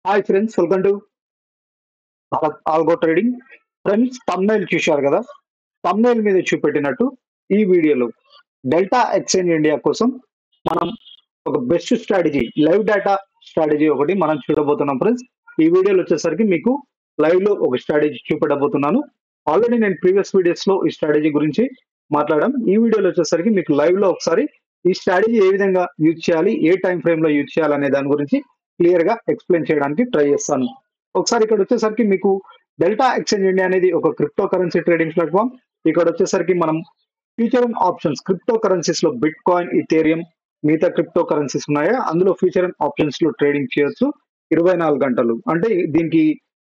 Hi friends, welcome to algo trading. Friends, thumbnail చూశారు కదా. Thumbnail మీద చూపెట్టినట్టు ఈ వీడియోలో డెల్టా ఎక్స్చేంజ్ ఇండియా కోసం మనం ఒక best strategy, live data strategy ఒకటి మనం చూడబోతున్నాం ఫ్రెండ్స్. ఈ వీడియోలో వచ్చేసరికి మీకు లైవ్ లో ఒక స్ట్రాటజీ చూపెట్టబోతున్నాను. ఆల్రెడీ నేను ప్రీవియస్ వీడియోస్ లో ఈ స్ట్రాటజీ గురించి మాట్లాడడం. ఈ వీడియోలో వచ్చేసరికి మీకు లైవ్ లో ఒకసారి ఈ స్ట్రాటజీ ఏ విధంగా యూజ్ చేయాలి, ఏ టైం ఫ్రేమ్ లో యూజ్ చేయాలి అనే దాని గురించి క్లియర్ గా ఎక్స్ప్లెయిన్ చేయడానికి ట్రై చేస్తాను. ఒకసారి ఇక్కడ వచ్చేసరికి మీకు డెల్టా ఎక్స్చేంజ్ ఇండియా అనేది ఒక క్రిప్టో కరెన్సీ ట్రేడింగ్ ప్లాట్ఫామ్. ఇక్కడ వచ్చేసరికి మనం future and options, crypto currencies లో బిట్ కాయిన్, ఇథేరియం, మిగతా క్రిప్టో కరెన్సీస్ ఉన్నాయా అందులో ఫ్యూచర్ అండ్ ఆప్షన్స్ లో ట్రేడింగ్ చేయొచ్చు 24 గంటలు. అంటే దీనికి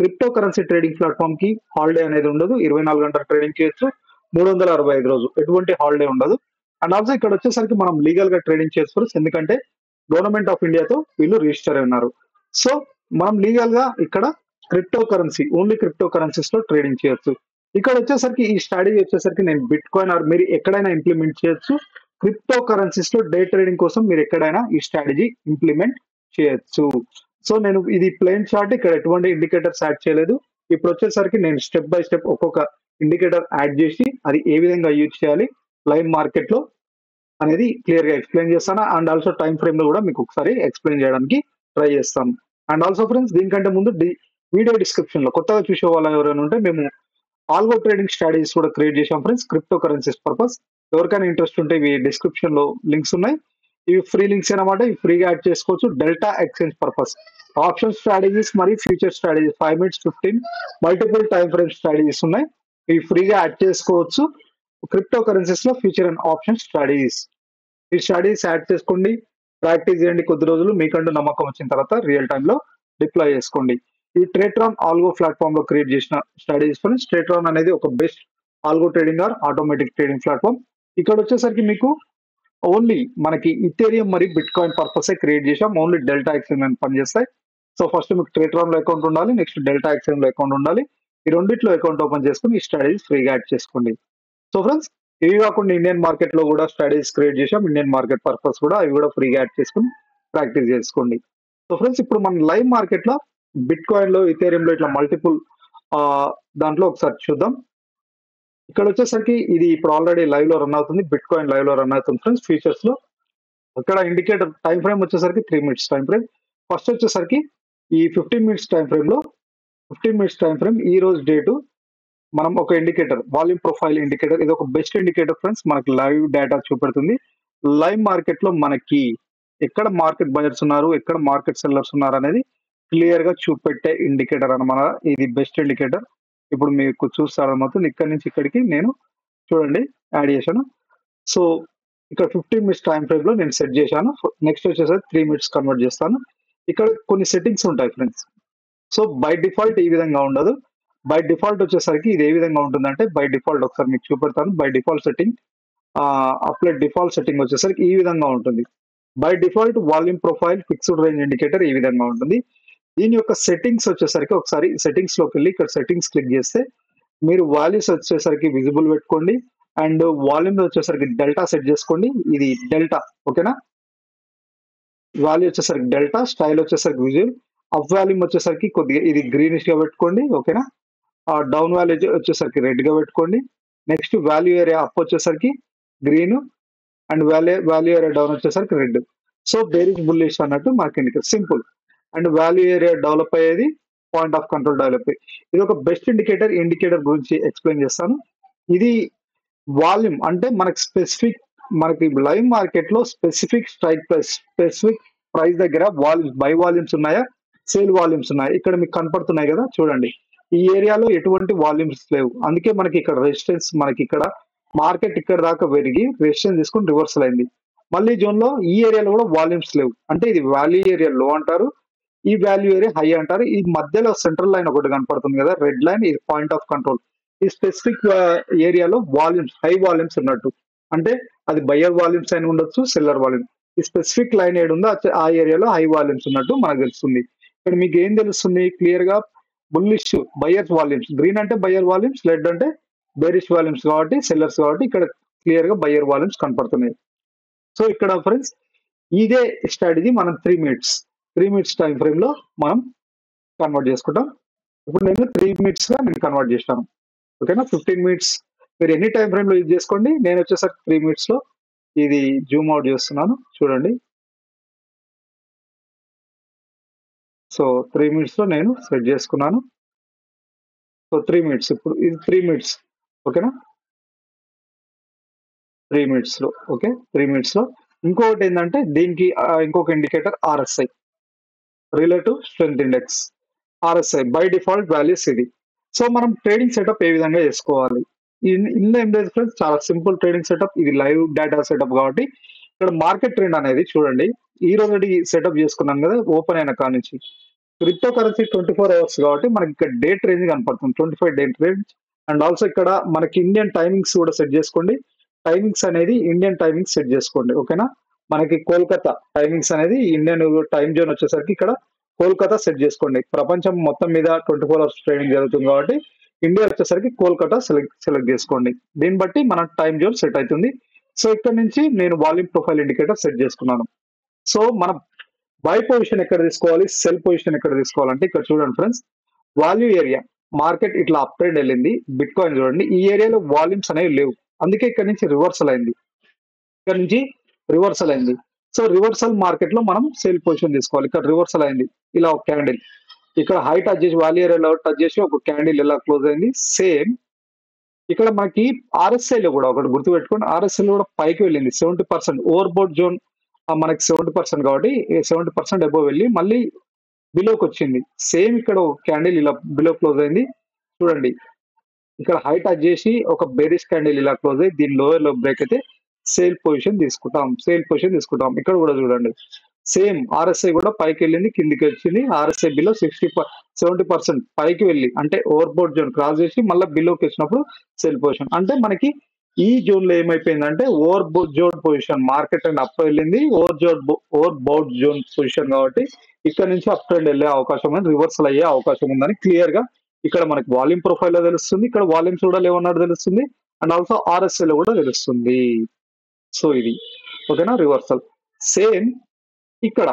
క్రిప్టో కరెన్సీ ట్రేడింగ్ ప్లాట్ఫామ్ కి హాలిడే అనేది ఉండదు. 24 గంటలు ట్రేడింగ్ చేయొచ్చు, 365 రోజులు ఎటువంటి హాలిడే ఉండదు. అండ్ ఆల్సో ఇక్కడ వచ్చేసరికి మనం లీగల్ గా ట్రేడింగ్ చేసుకోవచ్చు, ఎందుకంటే గవర్నమెంట్ ఆఫ్ ఇండియాతో వీళ్ళు రిజిస్టర్ అయి ఉన్నారు. సో మనం లీగల్ గా ఇక్కడ crypto currency, only crypto currencies లో ట్రేడింగ్ చేయొచ్చు. ఇక్కడ వచ్చేసరికి ఈ స్ట్రాటజీ వచ్చేసరికి నేను బిట్ కాయిన్ ఆర్ మీరు ఎక్కడైనా ఇంప్లిమెంట్ చేయొచ్చు. క్రిప్టో కరెన్సీస్ లో డే ట్రేడింగ్ కోసం మీరు ఎక్కడైనా ఈ స్ట్రాటజీ ఇంప్లిమెంట్ చేయొచ్చు. సో నేను ఇది ప్లెయిన్ చార్ట్, ఇక్కడ ఎటువంటి ఇండికేటర్స్ యాడ్ చేయలేదు. ఇప్పుడు వచ్చేసరికి నేను స్టెప్ బై స్టెప్ ఒక్కొక్క ఇండికేటర్ యాడ్ చేసి అది ఏ విధంగా యూజ్ చేయాలి లైవ్ మార్కెట్ లో అనేది క్లియర్ గా ఎక్స్ప్లెయిన్ చేస్తాను. అండ్ ఆల్సో టైం ఫ్రేమ్ లో కూడా మీకు ఒకసారి ఎక్స్ప్లెయిన్ చేయడానికి ట్రై చేస్తాను. అండ్ ఆల్సో ఫ్రెండ్స్, దీనికంటే ముందు వీడియో డిస్క్రిప్షన్ లో కొత్తగా చూసే వాళ్ళు ఎవరైనా ఉంటే మేము ఆల్గో ట్రేడింగ్ స్ట్రాటజీస్ కూడా క్రియేట్ చేసాం ఫ్రెండ్స్, క్రిప్టో కరెన్సీస్ పర్పస్. ఎవరికైనా ఇంట్రెస్ట్ ఉంటే ఇవి డిస్క్రిప్షన్ లో లింక్స్ ఉన్నాయి. ఇవి ఫ్రీ లింక్స్ అనమాట. ఇవి ఫ్రీగా యాడ్ చేసుకోవచ్చు. Delta exchange purpose option strategies మరియు future strategies 5 minutes 15 multiple time frame strategies ఉన్నాయి. ఇవి ఫ్రీగా యాడ్ చేసుకోవచ్చు. క్రిప్టో కరెన్సీస్ లో ఫ్యూచర్ అండ్ ఆప్షన్ స్ట్రాటజీస్, ఈ స్ట్రాటజీస్ యాడ్ చేసుకోండి, ప్రాక్టీస్ చేయండి కొద్ది రోజులు. మీకంటూ నమ్మకం వచ్చిన తర్వాత రియల్ టైమ్ లో డిప్లాయ్ చేసుకోండి. ఈ ట్రేట్రాన్ ఆల్గో ప్లాట్ఫామ్ లో క్రియేట్ చేసిన స్ట్రాటజీస్ ఫ్రెండ్స్. ట్రేట్రాన్ అనేది ఒక best algo trading are automatic trading platform. ఇక్కడ వచ్చేసరికి మీకు ఓన్లీ మనకి ఇథేరియం మరియు బిట్ కాయిన్ పర్పస్ క్రియేట్ చేసాం. ఓన్లీ డెల్టా ఎక్స్చేంజ్ అని పనిచేస్తాయి. సో ఫస్ట్ మీకు ట్రేట్రాన్ లో అకౌంట్ ఉండాలి, నెక్స్ట్ డెల్టా ఎక్స్చేంజ్ లో అకౌంట్ ఉండాలి. ఈ రెండిట్లో అకౌంట్ ఓపెన్ చేసుకుని ఈ స్ట్రాటజీస్ ఫ్రీగా యాడ్ చేసుకోండి. సో ఫ్రెండ్స్, ఇవి కాకుండా ఇండియన్ మార్కెట్ లో కూడా స్ట్రాటజీస్ క్రియేట్ చేసాం. ఇండియన్ మార్కెట్ పర్పస్ కూడా అవి కూడా ఫ్రీగా యాడ్ చేసుకుని ప్రాక్టీస్ చేసుకోండి. సో ఫ్రెండ్స్, ఇప్పుడు మనం లైవ్ మార్కెట్ లో బిట్ కాయిన్ లో, ఇథేరియం లో ఇట్లా మల్టిపుల్ దాంట్లో ఒకసారి చూద్దాం. ఇక్కడ వచ్చేసరికి ఇది ఇప్పుడు ఆల్రెడీ లైవ్ లో రన్ అవుతుంది. బిట్ కాయిన్ లైవ్ లో రన్ అవుతుంది ఫ్రెండ్స్, ఫ్యూచర్స్ లో. ఇక్కడ ఇండికేటర్ టైం ఫ్రేమ్ వచ్చేసరికి 3 minutes టైం ఫ్రేమ్. ఫస్ట్ వచ్చేసరికి ఈ 15 minutes టైం ఫ్రేమ్ లో 15 minutes టైం ఫ్రేమ్ ఈ రోజు డేటు మనం ఒక ఇండికేటర్, వాల్యూమ్ ప్రొఫైల్ ఇండికేటర్, ఇది ఒక బెస్ట్ ఇండికేటర్ ఫ్రెండ్స్. మనకి లైవ్ డేటా చూపెడుతుంది. లైవ్ మార్కెట్ లో మనకి ఎక్కడ మార్కెట్ బయర్స్ ఉన్నారు, ఎక్కడ మార్కెట్ సెల్లర్స్ ఉన్నారు అనేది క్లియర్ గా చూపెట్టే ఇండికేటర్ అనమాట. ఇది బెస్ట్ ఇండికేటర్. ఇప్పుడు మీకు చూస్తారు మొత్తం ఇక్కడ నుంచి ఇక్కడికి నేను చూడండి యాడ్ చేశాను. సో ఇక్కడ 15 minutes టైం ఫ్రేమ్ లో నేను సెట్ చేశాను. నెక్స్ట్ వచ్చేసరికి 3 minutes కన్వర్ట్ చేస్తాను. ఇక్కడ కొన్ని సెట్టింగ్స్ ఉంటాయి ఫ్రెండ్స్. సో బై డిఫాల్ట్ ఈ విధంగా ఉండదు. బై డిఫాల్ట్ వచ్చేసరికి ఇది ఏ విధంగా ఉంటుందంటే, బై డిఫాల్ట్ ఒకసారి మీకు చూపెడతాను. By default setting, apply default setting వచ్చేసరికి ఈ విధంగా ఉంటుంది. By default volume profile fixed range indicator ఈ విధంగా ఉంటుంది. దీని యొక్క సెట్టింగ్స్ వచ్చేసరికి ఒకసారి సెట్టింగ్స్ లోకి వెళ్ళి ఇక్కడ సెట్టింగ్స్ క్లిక్ చేస్తే మీరు వాల్యూస్ వచ్చేసరికి విజిబుల్ పెట్టుకోండి. అండ్ వాల్యూమ్ వచ్చేసరికి డెల్టా సెట్ చేసుకోండి. ఇది డెల్టా, ఓకేనా. వాల్యూ వచ్చేసరికి డెల్టా, స్టైల్ వచ్చేసరికి విజువల్, అప్ వాల్యూమ్ వచ్చేసరికి కొద్దిగా ఇది గ్రీనిష్ గా పెట్టుకోండి, ఓకేనా. డౌన్ వాల్యూ వచ్చేసరికి రెడ్ గా పెట్టుకోండి. నెక్స్ట్ వాల్యూ ఏరియా అప్ వచ్చేసరికి green, and value area down వచ్చేసరికి రెడ్. సో బేరిష్ బుల్లిష్ అన్నట్టు మనకి indicator simple. And value area develop అయ్యేది, పాయింట్ ఆఫ్ కంట్రోల్ డెవలప్ అయ్యేది. ఇది ఒక బెస్ట్ ఇండికేటర్. ఇండికేటర్ గురించి ఎక్స్ప్లెయిన్ చేస్తాను. ఇది వాల్యూమ్ అంటే మనకి స్పెసిఫిక్, మనకి లైవ్ మార్కెట్ లో specific strike price, specific price దగ్గర వాల్యూమ్స్, బై వాల్యూమ్స్ ఉన్నాయా, సేల్ వాల్యూమ్స్ ఉన్నాయి. ఇక్కడ మీకు కనపడుతున్నాయి కదా చూడండి. ఈ ఏరియాలో ఎటువంటి వాల్యూమ్స్ లేవు. అందుకే మనకి ఇక్కడ రెసిస్టెన్స్, మనకి ఇక్కడ మార్కెట్ ఇక్కడ దాకా పెరిగి రెసిస్టెన్స్ తీసుకుని రివర్సల్ అయింది. మళ్ళీ జోన్ లో ఈ ఏరియాలో కూడా వాల్యూమ్స్ లేవు. అంటే ఇది వాల్యూ ఏరియా లో అంటారు, ఈ వాల్యూ ఏరియా హై అంటారు. ఈ మధ్యలో సెంట్రల్ లైన్ ఒకటి కనపడుతుంది కదా రెడ్ లైన్, ఇది పాయింట్ ఆఫ్ కంట్రోల్. ఈ స్పెసిఫిక్ ఏరియాలో వాల్యూమ్స్, హై వాల్యూమ్స్ ఉన్నట్టు. అంటే అది బయ్యర్ వాల్యూమ్స్ అయిన ఉండొచ్చు, సెల్లర్ వాల్యూమ్. ఈ స్పెసిఫిక్ లైన్ ఏడు ఉందో ఆ ఏరియాలో హై వాల్యూమ్స్ ఉన్నట్టు మనకు తెలుస్తుంది. ఇక్కడ మీకు ఏం తెలుస్తుంది క్లియర్ గా, బుల్లిష్ బయ్యర్స్ వాల్యూమ్స్, గ్రీన్ అంటే బయ్యర్ వాల్యూమ్స్, రెడ్ అంటే బేరిష్ వాల్యూమ్స్ కాబట్టి సెల్లర్స్ కాబట్టి ఇక్కడ క్లియర్ గా బయ్యర్ వాల్యూమ్స్ కనపడుతున్నాయి. సో ఇక్కడ ఫ్రెండ్స్ ఇదే స్ట్రాటజీ మనం 3 minutes టైం ఫ్రేమ్ లో మనం కన్వర్ట్ చేసుకుంటాం. ఇప్పుడు నేను 3 మినిట్స్ గా నేను కన్వర్ట్ చేశాను. ఓకేనా. 15 మినిట్స్ మీరు ఎన్ని టైం ఫ్రేమ్ లో యూజ్ చేసుకోండి. నేను వచ్చేసరికి 3 మినిట్స్ లో ఇది జూమ్ అవుట్ చేస్తున్నాను చూడండి. సో 3 మినిట్స్ లో నేను సెట్ చేసుకున్నాను. సో 3 మినిట్స్ ఇప్పుడు ఇది 3 మినిట్స్. ఓకేనా. 3 మినిట్స్ లో ఓకే. 3 మినిట్స్ లో ఇంకొకటి ఏంటంటే దీనికి ఇంకొక indicator RSI, relative strength index. RSI by default values ఇది. సో మనం ట్రేడింగ్ సెటప్ ఏ విధంగా చేసుకోవాలి? ఇందులో ఏం లేదు ఫ్రెండ్స్, చాలా సింపుల్ ట్రేడింగ్ సెటప్. ఇది లైవ్ డేటా సెటప్ కాబట్టి ఇక్కడ మార్కెట్ ట్రెండ్ అనేది చూడండి. ఈ రోజు సెటప్ చేసుకున్నాం కదా ఓపెన్ అయిన కాడ నుంచి. క్రిప్టో కరెన్సీ 24 అవర్స్ కాబట్టి మనకి ఇక్కడ డేట్ రేంజ్ కనపడుతుంది, 25 డేట్ రేంజ్. అండ్ ఆల్సో ఇక్కడ మనకి ఇండియన్ టైమింగ్స్ కూడా సెట్ చేసుకోండి. టైమింగ్స్ అనేది ఇండియన్ టైమింగ్స్ సెట్ చేసుకోండి. ఓకేనా. మనకి కోల్కతా టైమింగ్స్ అనేది ఇండియన్ టైం జోన్ వచ్చేసరికి ఇక్కడ కోల్కతా సెట్ చేసుకోండి. ప్రపంచం మొత్తం మీద 24 అవర్స్ ట్రేడింగ్ జరుగుతుంది కాబట్టి ఇండియా వచ్చేసరికి కోల్కతా సెలెక్ట్ చేసుకోండి. దీన్ని బట్టి మన టైం జోన్ సెట్ అవుతుంది. సో ఇక్కడ నుంచి నేను వాల్యూమ్ ప్రొఫైల్ ఇండికేటర్ సెట్ చేసుకున్నాను. సో మనం బై పొజిషన్ ఎక్కడ తీసుకోవాలి, సెల్ పొజిషన్ ఎక్కడ తీసుకోవాలంటే ఇక్కడ చూడండి ఫ్రెండ్స్, వాల్యూ ఏరియా మార్కెట్ ఇట్లా అప్ ట్రెండ్ వెళ్ళింది. బిట్ కాయిన్ చూడండి, ఈ ఏరియాలో వాల్యూమ్స్ అనేవి లేవు, అందుకే ఇక్కడ నుంచి రివర్సల్ అయింది. ఇక్కడ నుంచి రివర్సల్ అయింది. సో రివర్సల్ మార్కెట్ లో మనం సేల్ పొజిషన్ తీసుకోవాలి. ఇక్కడ రివర్సల్ అయింది, ఇలా ఒక క్యాండిల్ ఇక్కడ హై టచ్ చేసి వాల్యూ ఏరియాలో టచ్ చేసి ఒక క్యాండిల్ ఇలా క్లోజ్ అయింది. సేమ్ ఇక్కడ మనకి ఆర్ఎస్ఐ లో కూడా ఒకటి గుర్తుపెట్టుకోండి, ఆర్ఎస్ఐ లో కూడా పైకి వెళ్ళింది 70%. ఓవర్ బోర్డ్ జోన్ మనకి 70% కాబట్టి 70% అబోవ్ వెళ్ళి మళ్ళీ బిలోకి వచ్చింది. సేమ్ ఇక్కడ ఒక క్యాండిల్ ఇలా బిలో క్లోజ్ అయింది చూడండి. ఇక్కడ హై టచ్ చేసి ఒక బేరిష్ క్యాండిల్ ఇలా క్లోజ్ అయ్యి దీని లోయర్ లో బ్రేక్ అయితే సేల్ పొజిషన్ తీసుకుంటాం. ఇక్కడ కూడా చూడండి సేమ్ ఆర్ఎస్ఐ కూడా పైకి వెళ్ళింది, కిందికి వచ్చింది. ఆర్ఎస్ఐ బిలో 70% పైకి వెళ్ళి అంటే ఓవర్ బోర్డ్ జోన్ క్రాస్ చేసి మళ్ళీ బిలోకి వచ్చినప్పుడు సేల్ పొజిషన్. అంటే మనకి ఈ జోన్ లో ఏమైపోయిందంటే over zone position market and up వెళ్ళింది, ఓవర్ బోర్డ్ జోన్ పొజిషన్ కాబట్టి ఇక్కడ నుంచి అప్ ట్రెండ్ వెళ్ళే అవకాశం ఉంది, రివర్సల్ అయ్యే అవకాశం ఉందని క్లియర్ గా ఇక్కడ మనకి వాల్యూమ్ ప్రొఫైల్ లో తెలుస్తుంది. ఇక్కడ వాల్యూమ్స్ కూడా లేవన్నట్టు తెలుస్తుంది. అండ్ ఆల్సో ఆర్ఎస్ఐ లో కూడా తెలుస్తుంది. సో ఇది ఓకేనా. రివర్సల్ సేమ్ ఇక్కడ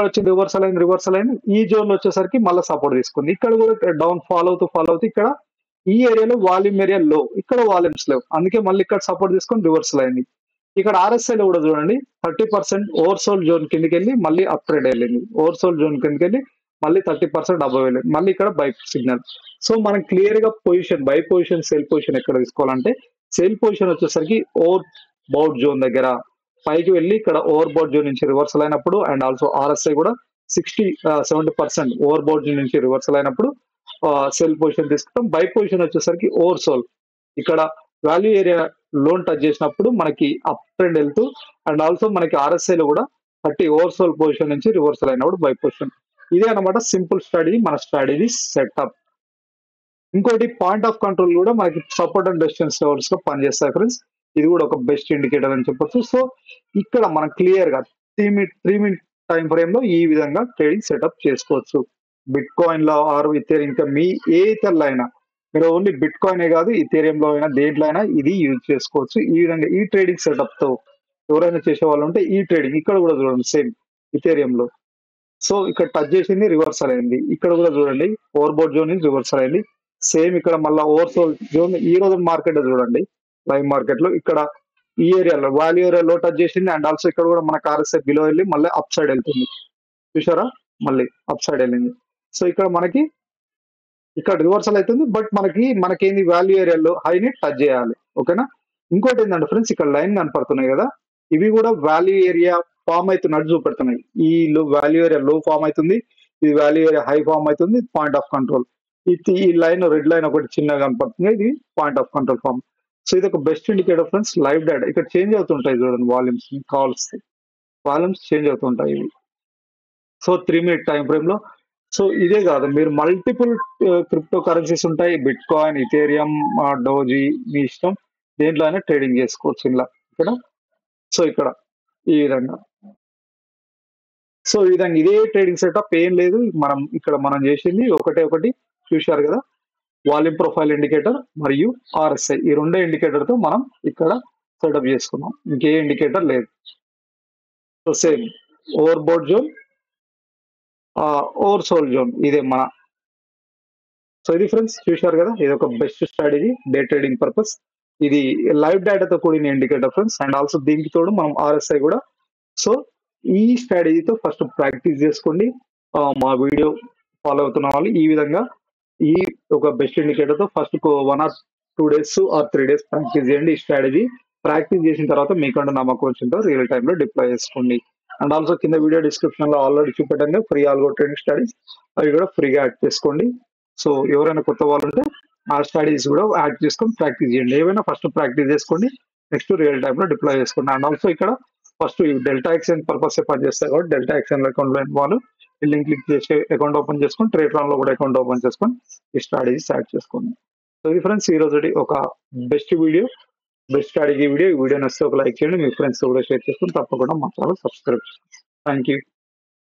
వచ్చింది, రివర్సల్ అయింది. ఈ జోన్ వచ్చేసరికి మళ్ళీ సపోర్ట్ తీసుకుంది. ఇక్కడ కూడా డౌన్ ఫాలో అవుతూ ఇక్కడ ఈ ఏరియాలో వాల్యూమ్ ఏరియా లో, ఇక్కడ వాల్యూమ్స్ లేవు, అందుకే మళ్ళీ ఇక్కడ సపోర్ట్ తీసుకొని రివర్సల్ అయింది. ఇక్కడ ఆర్ఎస్ఐ లో కూడా చూడండి 30% ఓవర్సోల్ జోన్ కిందకి వెళ్ళి మళ్ళీ అప్ ట్రెండ్ వెళ్ళింది, ఓవర్సోల్ జోన్ కిందకి వెళ్ళి మళ్ళీ 30% అబవ్ వెళ్ళింది, మళ్ళీ ఇక్కడ బై సిగ్నల్. సో మనం క్లియర్ గా position by position cell position ఎక్కడ తీసుకోవాలంటే సేల్ పొజిషన్ వచ్చేసరికి ఓవర్ బౌట్ జోన్ దగ్గర పైకి వెళ్ళి ఇక్కడ ఓవర్ బౌట్ జోన్ నుంచి రివర్సల్ అయినప్పుడు అండ్ ఆల్సో ఆర్ఎస్ఐ కూడా 70% ఓవర్ బౌట్ జోన్ నుంచి రివర్సల్ అయినప్పుడు సెల్ పొజిషన్ తీసుకుంటాం. బై పొజిషన్ వచ్చేసరికి ఓవర్ సోల్ ఇక్కడ వాల్యూ ఏరియా లోన్ టచ్ చేసినప్పుడు మనకి అప్ ట్రెండ్ వెళ్తూ అండ్ ఆల్సో మనకి ఆర్ఎస్ఐ లో కూడా 30 ఓవర్ సోల్ పొజిషన్ నుంచి రివర్సల్ అయినప్పుడు బై పొజిషన్. ఇదే అనమాట సింపుల్ స్ట్రాటజీ, మన స్ట్రాటజీ సెటప్. ఇంకోటి పాయింట్ ఆఫ్ కంట్రోల్ కూడా మనకి సపోర్ట్ అండ్ రెసిస్టెన్స్ లెవెల్స్ లో పనిచేస్తాయి ఫ్రెండ్స్. ఇది కూడా ఒక బెస్ట్ ఇండికేటర్ అని చెప్పొచ్చు. సో ఇక్కడ మనం క్లియర్ గా 3 మినిట్ టైం ఫ్రేమ్ లో ఈ విధంగా ట్రేడింగ్ సెటప్ చేసుకోవచ్చు. బిట్ కాయిన్ లో ఆర్ ఇథేరియం, ఇంకా మీ ఏ ఇతరులో అయినా మీరు ఓన్లీ బిట్ కాయిన్ కాదు ఇథేరియం లో అయినా దేంట్లో అయినా ఇది యూజ్ చేసుకోవచ్చు. ఈ విధంగా ఈ ట్రేడింగ్ సెటప్ తో ఎవరైనా చేసే వాళ్ళు ఉంటే ఈ ట్రేడింగ్ ఇక్కడ కూడా చూడండి సేమ్ ఇథేరియం లో. సో ఇక్కడ టచ్ చేసింది రివర్సల్ అయింది, ఇక్కడ కూడా చూడండి ఓవర్ బోర్డ్ జోన్ నుంచి రివర్సల్ అయింది. సేమ్ ఇక్కడ మళ్ళీ ఓవర్సోల్ జోన్ ఈ రోజు మార్కెట్ చూడండి లైవ్ మార్కెట్ లో ఇక్కడ ఈ ఏరియాలో వాల్యూ ఏరియాలో టచ్ చేసింది అండ్ ఆల్సో ఇక్కడ కూడా మనకు ఆర్ఎస్ఐ బిలో వెళ్ళి మళ్ళీ అప్ సైడ్ వెళ్తుంది చూసారా, మళ్ళీ అప్ సైడ్ వెళ్ళింది. సో ఇక్కడ మనకి ఇక్కడ రివర్సల్ అవుతుంది, బట్ మనకేంది వాల్యూ ఏరియాలో హైని టచ్ చేయాలి. ఓకేనా. ఇంకోటి ఏంటంటే ఫ్రెండ్స్ ఇక్కడ లైన్ కనపడుతున్నాయి కదా, ఇవి కూడా వాల్యూ ఏరియా ఫామ్ అవుతున్నట్టు చూపెడుతున్నాయి. ఈ వాల్యూ ఏరియా లో ఫామ్ అవుతుంది, ఇది వాల్యూ ఏరియా హై ఫామ్ అవుతుంది, పాయింట్ ఆఫ్ కంట్రోల్. ఈ లైన్ రెడ్ లైన్ ఒకటి చిన్నగా కనపడుతుంది, ఇది point of control form. So ఇది ఒక best indicator friends. Live data ఇక్కడ చేంజ్ అవుతుంటాయి చూడండి, వాల్యూమ్స్ కావాల్సి వాల్యూమ్స్ చేంజ్ అవుతుంటాయి ఇవి. సో 3 మినిట్ టైం ఫ్రేమ్ లో. సో ఇదే కాదు, మీరు మల్టిపుల్ క్రిప్టో కరెన్సీస్ ఉంటాయి, బిట్ కాయిన్, ఇథేరియం, డోజీ, మీ ఇష్టం దేంట్లో అయినా ట్రేడింగ్ చేసుకోవచ్చు ఇలా. ఇక్కడ సో ఇక్కడ ఈ విధంగా, సో ఈ విధంగా ఇదే ట్రేడింగ్ సెటప్ ఏం లేదు. మనం చేసింది ఒకటి చూశారు కదా, వాల్యూమ్ ప్రొఫైల్ ఇండికేటర్ మరియు ఆర్ఎస్ఐ ఈ రెండే ఇండికేటర్ తో మనం ఇక్కడ సెటప్ చేసుకున్నాం, ఇంకే ఇండికేటర్ లేదు. So same overbought zone oversold zone ఇదే మన. సో ఇది ఫ్రెండ్స్ చూశారు కదా, ఇది ఒక best strategy day trading purpose. ఇది లైవ్ డేటాతో కూడిన ఇండికేటర్ ఫ్రెండ్స్, అండ్ ఆల్సో దీనికి తోడు మనం ఆర్ఎస్ఐ కూడా. సో ఈ స్ట్రాటజీతో ఫస్ట్ ప్రాక్టీస్ చేసుకోండి. మా వీడియో ఫాలో అవుతున్న వాళ్ళు ఈ విధంగా ఈ ఒక బెస్ట్ ఇండికేటర్ తో first 1 or 2 days or 3 days practice చేయండి. ఈ స్ట్రాటజీ ప్రాక్టీస్ చేసిన తర్వాత మీకంటూ నమ్మకం వచ్చిందో రియల్ టైమ్ లో డిప్లాయ్ చేసుకోండి. అండ్ ఆల్సో కింద వీడియో డిస్క్రిప్షన్ లో ఆల్రెడీ చూపెట్టండి ఫ్రీ ఆల్గో ట్రేడింగ్ స్టడీస్, అవి కూడా ఫ్రీగా యాడ్ చేసుకోండి. సో ఎవరైనా కొత్త వాళ్ళు ఉంటే ఆ స్టడీస్ కూడా యాడ్ చేసుకొని ప్రాక్టీస్ చేయండి. ఏవైనా ఫస్ట్ ప్రాక్టీస్ చేసుకోండి, నెక్స్ట్ రియల్ టైమ్ లో డిప్లాయ్ చేసుకోండి. అండ్ ఆల్సో ఇక్కడ ఫస్ట్ డెల్టా ఎక్స్చేంజ్ పర్పస్ పనిచేస్తాయి కాబట్టి డెల్టా ఎక్స్చేంజ్ అకౌంట్ లో వాళ్ళు లింక్ క్లిక్ చేసి అకౌంట్ ఓపెన్ చేసుకొని ట్రేడ్ లో కూడా అకౌంట్ ఓపెన్ చేసుకొని ఈ స్ట్రాటజీస్ యాడ్ చేసుకోండి. సో ఇది ఫ్రెండ్స్ ఈ రోజు ఒక best video, best strategy video. ఈ వీడియో నచ్చితే ఒక లైక్ చేయండి, మీ ఫ్రెండ్స్ కూడా షేర్ చేసుకొని తప్పకుండా మా ఛానల్ సబ్స్క్రైబ్ చేసుకోండి. Thank you.